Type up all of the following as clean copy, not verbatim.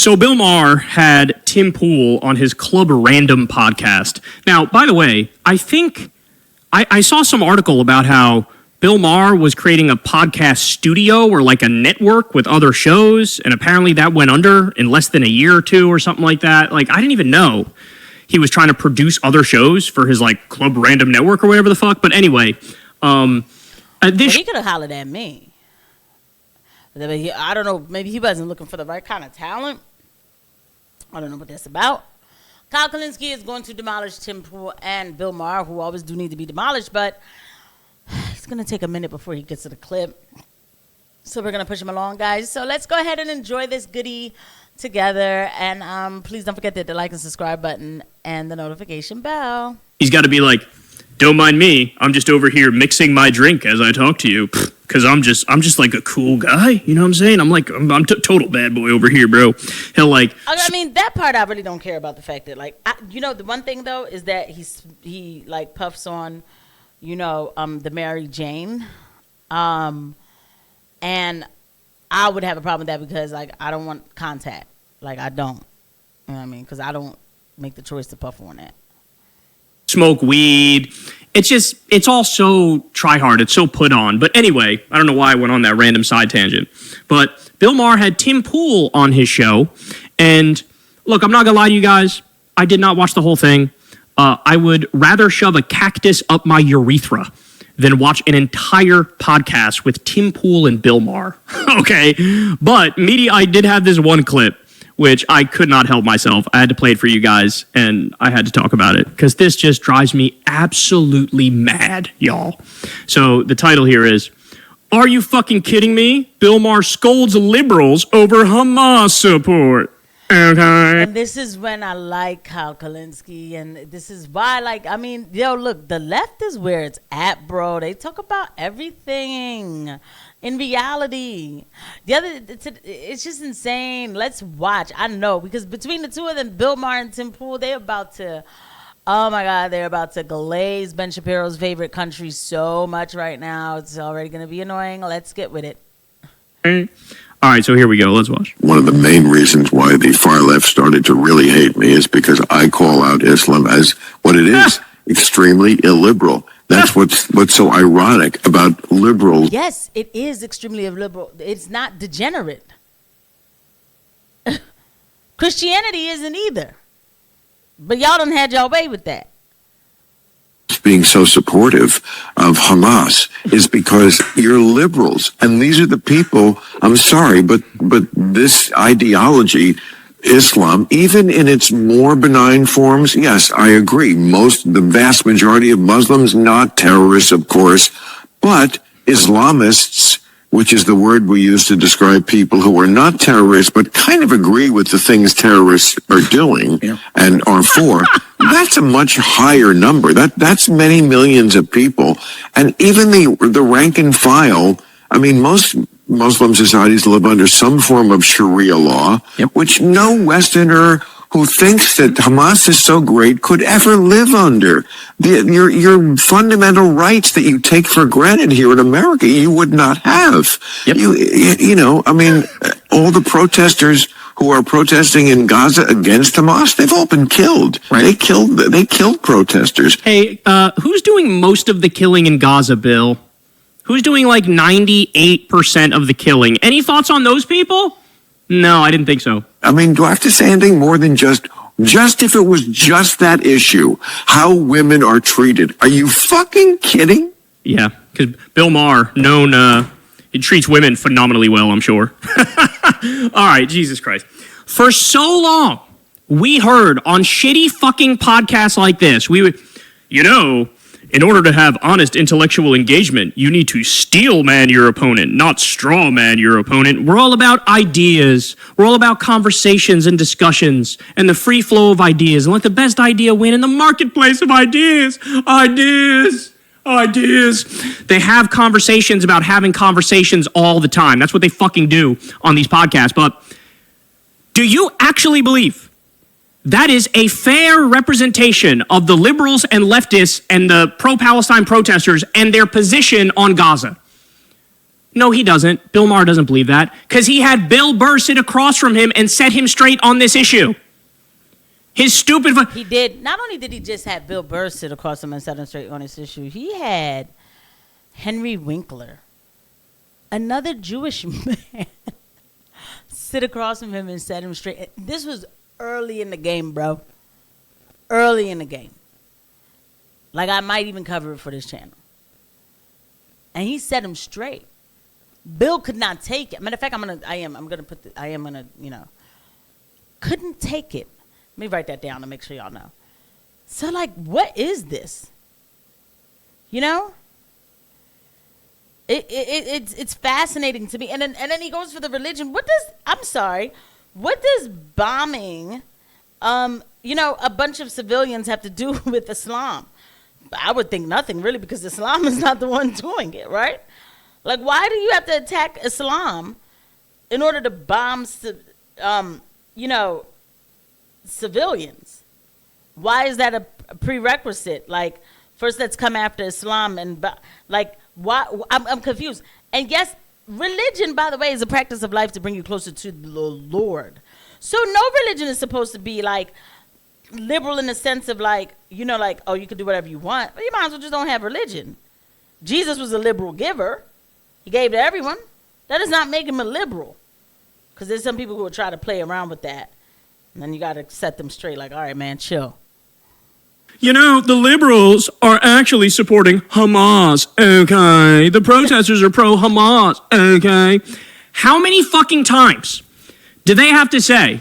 So Bill Maher had Tim Pool on his Club Random podcast. Now, by the way, I think I saw some article about how Bill Maher was creating a podcast studio or like a network with other shows, and apparently that went under in less than a year or two or something like that. Like, I didn't even know he was trying to produce other shows for his like Club Random network or whatever the fuck. But anyway, he could have hollered at me. I don't know. Maybe he wasn't looking for the right kind of talent. I don't know what that's about. Kyle Kulinski is going to demolish Tim Pool and Bill Maher, who always do need to be demolished, but it's going to take a minute before he gets to the clip. So we're going to push him along, guys. So let's go ahead and enjoy this goodie together. And please don't forget to hit the like and subscribe button and the notification bell. He's got to be like, don't mind me. I'm just over here mixing my drink as I talk to you. Because I'm just like a cool guy. You know what I'm saying? I'm total bad boy over here, bro. He'll like... I mean, that part I really don't care about the fact that, like... the one thing, though, is that he like, puffs on, the Mary Jane. And I would have a problem with that because, like, I don't want contact. Like, I don't. You know what I mean? Because I don't make the choice to puff on that. Smoke weed. It's all so try-hard. It's so put on. But anyway, I don't know why I went on that random side tangent. But Bill Maher had Tim Pool on his show. And look, I'm not going to lie to you guys. I did not watch the whole thing. I would rather shove a cactus up my urethra than watch an entire podcast with Tim Pool and Bill Maher. Okay? But I did have this one clip, which I could not help myself. I had to play it for you guys, and I had to talk about it, because this just drives me absolutely mad, y'all. So the title here is, Are You Fucking Kidding Me? Bill Maher scolds liberals over Hamas support. Okay. And this is when I like Kyle Kulinski, and this is why, look, the left is where it's at, bro. They talk about everything. In reality, it's just insane. Let's watch. I know, because between the two of them, Bill Maher and Tim Pool, they're about to glaze Ben Shapiro's favorite country so much right now. It's already going to be annoying. Let's get with it. All right, so here we go. Let's watch. One of the main reasons why the far left started to really hate me is because I call out Islam as what it is, extremely illiberal. That's what's so ironic about liberals. Yes, it is extremely illiberal. It's not degenerate. Christianity isn't either. But y'all done had y'all way with that. Being so supportive of Hamas is because you're liberals. And these are the people, I'm sorry, but this ideology, Islam, even in its more benign forms, yes, I agree. The vast majority of Muslims, not terrorists, of course, but Islamists, which is the word we use to describe people who are not terrorists, but kind of agree with the things terrorists are doing and are for, that's a much higher number. That's many millions of people. And even the rank and file, I mean, most Muslim societies live under some form of Sharia law, which no Westerner who thinks that Hamas is so great could ever live under. Your fundamental rights that you take for granted here in America, you would not have. I mean, all the protesters who are protesting in Gaza against Hamas, they've all been killed. Right. They killed protesters. Hey, who's doing most of the killing in Gaza, Bill? Who's doing like 98% of the killing? Any thoughts on those people? No, I didn't think so. I mean, do I have to say anything more than just if it was just that issue, how women are treated? Are you fucking kidding? Yeah, because Bill Maher, he treats women phenomenally well, I'm sure. All right, Jesus Christ. For so long, we heard on shitty fucking podcasts like this, we would, in order to have honest intellectual engagement, you need to steel man your opponent, not straw man your opponent. We're all about ideas. We're all about conversations and discussions and the free flow of ideas, and let the best idea win in the marketplace of ideas. Ideas. They have conversations about having conversations all the time. That's what they fucking do on these podcasts. But do you actually believe that is a fair representation of the liberals and leftists and the pro-Palestine protesters and their position on Gaza? No, he doesn't. Bill Maher doesn't believe that because he had Bill Burr sit across from him and set him straight on this issue. His stupid... He did. Not only did he just have Bill Burr sit across him and set him straight on this issue, he had Henry Winkler, another Jewish man, sit across from him and set him straight. This was early in the game, bro. Early in the game. Like, I might even cover it for this channel. And he set him straight. Bill could not take it. Matter of fact, couldn't take it. Let me write that down to make sure y'all know. So, like, what is this? You know? It's fascinating to me. And then he goes for the religion. What does bombing, a bunch of civilians have to do with Islam? I would think nothing, really, because Islam is not the one doing it, right? Like, why do you have to attack Islam in order to bomb, civilians? Why is that a prerequisite? Like, first let's come after Islam why? I'm confused. And yes, religion, by the way, is a practice of life to bring you closer to the Lord. So no religion is supposed to be like liberal in the sense of oh, you can do whatever you want. But you might as well just don't have religion. Jesus was a liberal giver. He gave to everyone. That does not make him a liberal. Because there's some people who will try to play around with that. And then you got to set them straight like, all right, man, chill. You know, the liberals are actually supporting Hamas, okay? The protesters are pro-Hamas, okay? How many fucking times do they have to say,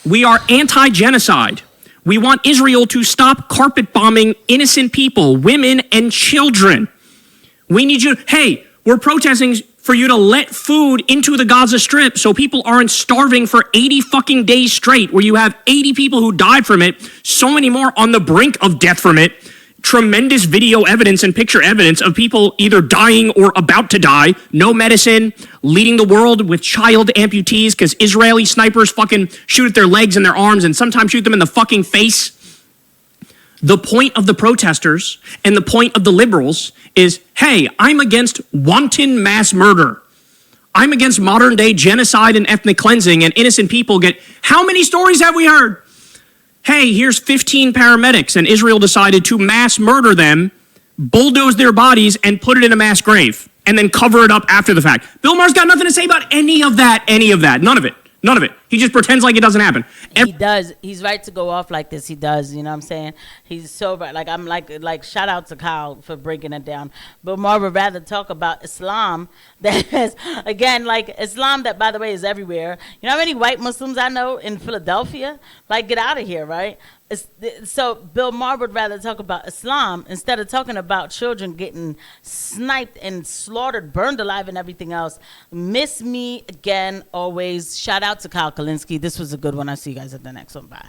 we are anti-genocide? We want Israel to stop carpet bombing innocent people, women and children. We need you, hey, we're protesting for you to let food into the Gaza Strip so people aren't starving for 80 fucking days straight, where you have 80 people who died from it, so many more on the brink of death from it, tremendous video evidence and picture evidence of people either dying or about to die, no medicine, leading the world with child amputees because Israeli snipers fucking shoot at their legs and their arms and sometimes shoot them in the fucking face. The point of the protesters and the point of the liberals is, hey, I'm against wanton mass murder. I'm against modern day genocide and ethnic cleansing, and innocent people get, how many stories have we heard? Hey, here's 15 paramedics and Israel decided to mass murder them, bulldoze their bodies and put it in a mass grave and then cover it up after the fact. Bill Maher's got nothing to say about any of that, none of it. None of it. He just pretends like it doesn't happen. He does. He's right to go off like this. He does. You know what I'm saying? He's so right. Like, I'm like shout out to Kyle for breaking it down. But Maher would rather talk about Islam that is, again, like Islam that, by the way, is everywhere. You know how many white Muslims I know in Philadelphia? Like, get out of here, right? So Bill Maher would rather talk about Islam instead of talking about children getting sniped and slaughtered, burned alive and everything else. Miss me again, always. Shout out to Kyle Kulinski. This was a good one. I'll see you guys at the next one. Bye.